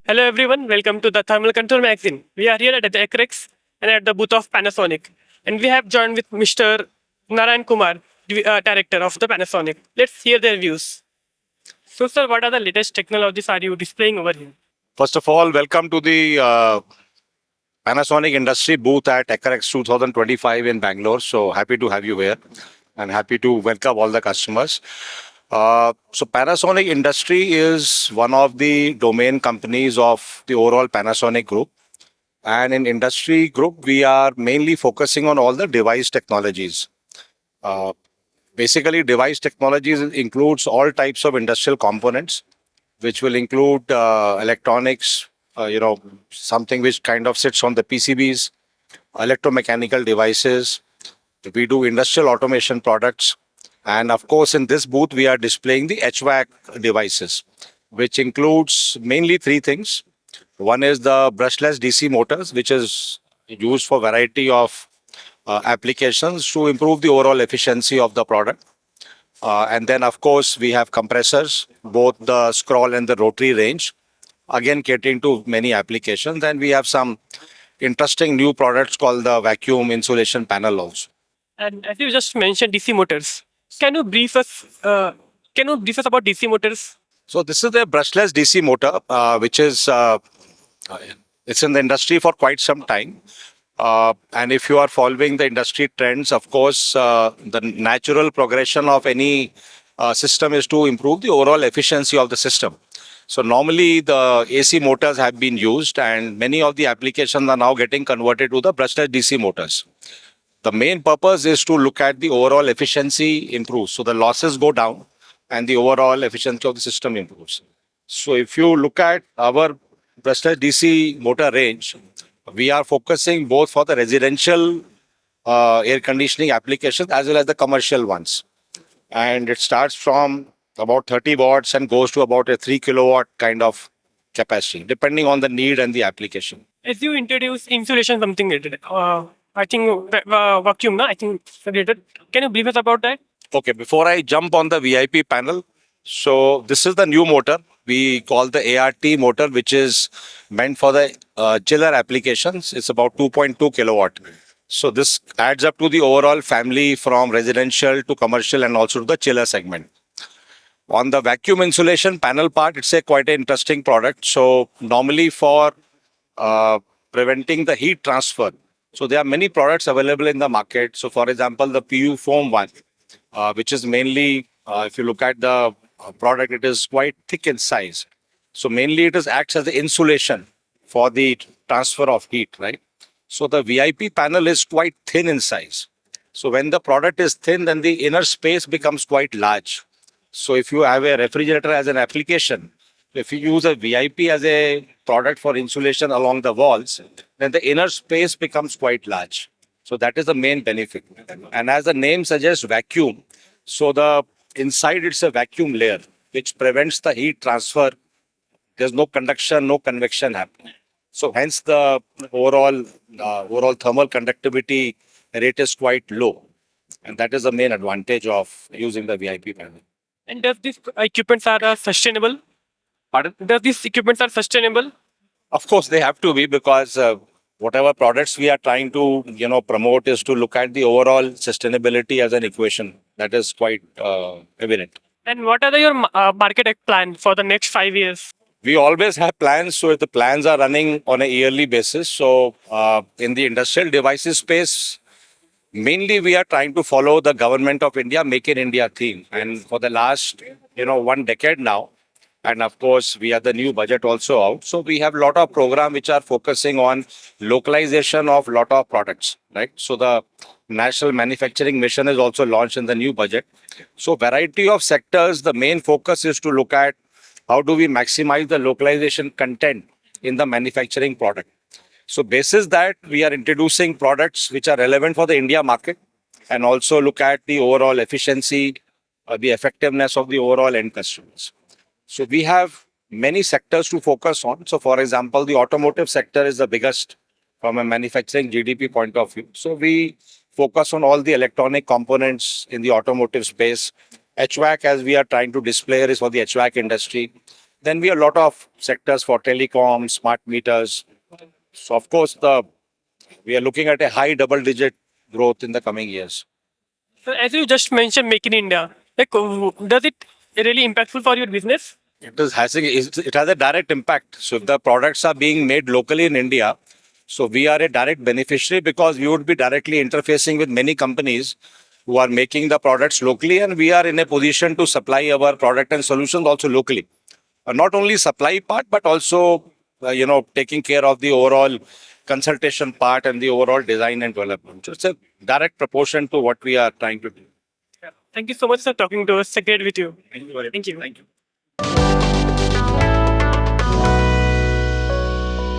Hello everyone, welcome to the Thermal Control Magazine. We are here at the ECREX and at the booth of Panasonic. And we have joined with Mr. Narayan Kumar, Director of the Panasonic. Let's hear their views. So sir, what are the latest technologies are you displaying over here? First of all, welcome to the Panasonic Industry booth at ECREX 2025 in Bangalore. So happy to have you here and happy to welcome all the customers. So Panasonic Industry is one of the domain companies of the overall Panasonic Group. And in Industry Group, we are mainly focusing on all the device technologies. Uh, Basically, device technologies includes all types of industrial components, which will include electronics, something which kind of sits on the PCBs, electromechanical devices. We do industrial automation products. And of course, in this booth, we are displaying the HVAC devices, which includes mainly three things. One is the brushless DC motors, which is used for variety of applications to improve the overall efficiency of the product. And then, of course, we have compressors, both the scroll and the rotary range, again catering to many applications. And we have some interesting new products called the vacuum insulation panel also. And as you just mentioned DC motors, can you brief us about DC motors? So this is the brushless DC motor, which is it's in the industry for quite some time. And if you are following the industry trends, of course, the natural progression of any system is to improve the overall efficiency of the system. So normally the AC motors have been used and many of the applications are now getting converted to the brushless DC motors. The main purpose is to look at the overall efficiency improves. So the losses go down and the overall efficiency of the system improves. So if you look at our brushless DC motor range, we are focusing both for the residential air conditioning applications as well as the commercial ones. And it starts from about 30 watts and goes to about a 3 kilowatt kind of capacity, depending on the need and the application. As you introduce insulation something related, I think vacuum, I think related. Can you brief us about that? Okay, before I jump on the VIP panel, so this is the new motor. We call the ART motor, which is meant for the chiller applications. It's about 2.2 kilowatt. So this adds up to the overall family from residential to commercial and also to the chiller segment. On the vacuum insulation panel part, it's a quite an interesting product. So normally for preventing the heat transfer, so there are many products available in the market. So for example, the PU foam one, which is mainly, if you look at the product, it is quite thick in size. So mainly it is acts as the insulation for the transfer of heat, right? So the VIP panel is quite thin in size. So when the product is thin, then the inner space becomes quite large. So if you have a refrigerator as an application, if you use a VIP as a product for insulation along the walls, then the inner space becomes quite large. So that is the main benefit. And as the name suggests, vacuum. So the inside it's a vacuum layer, which prevents the heat transfer. There's no conduction, no convection happening. So hence the overall thermal conductivity rate is quite low. And that is the main advantage of using the VIP panel. And does these equipments are sustainable? Pardon? Does these equipments are sustainable? Of course, they have to be because whatever products we are trying to promote is to look at the overall sustainability as an equation. That is quite evident. And what are your market plan for the next 5 years? We always have plans, so the plans are running on a yearly basis. So in the industrial devices space, mainly we are trying to follow the government of India Make in India theme, and for the last 1 decade now. And of course, we have the new budget also out. So we have a lot of programs which are focusing on localization of lot of products, right? So the National Manufacturing Mission is also launched in the new budget. So variety of sectors, the main focus is to look at how do we maximize the localization content in the manufacturing product. So basis that, we are introducing products which are relevant for the India market and also look at the overall efficiency, the effectiveness of the overall end customers. So we have many sectors to focus on. So for example, the automotive sector is the biggest from a manufacturing GDP point of view. So we focus on all the electronic components in the automotive space. HVAC, as we are trying to display here, is for the HVAC industry. Then we have a lot of sectors for telecom, smart meters. So of course, we are looking at a high double-digit growth in the coming years. So as you just mentioned, Make in India, like, does it really impactful for your business? It has a direct impact. So if the products are being made locally in India, so we are a direct beneficiary because we would be directly interfacing with many companies who are making the products locally, and we are in a position to supply our product and solutions also locally. Not only supply part, but also taking care of the overall consultation part and the overall design and development. So it's a direct proportion to what we are trying to do. Thank you so much for talking to us. It's great with you. Thank you very much. Thank you. Thank you.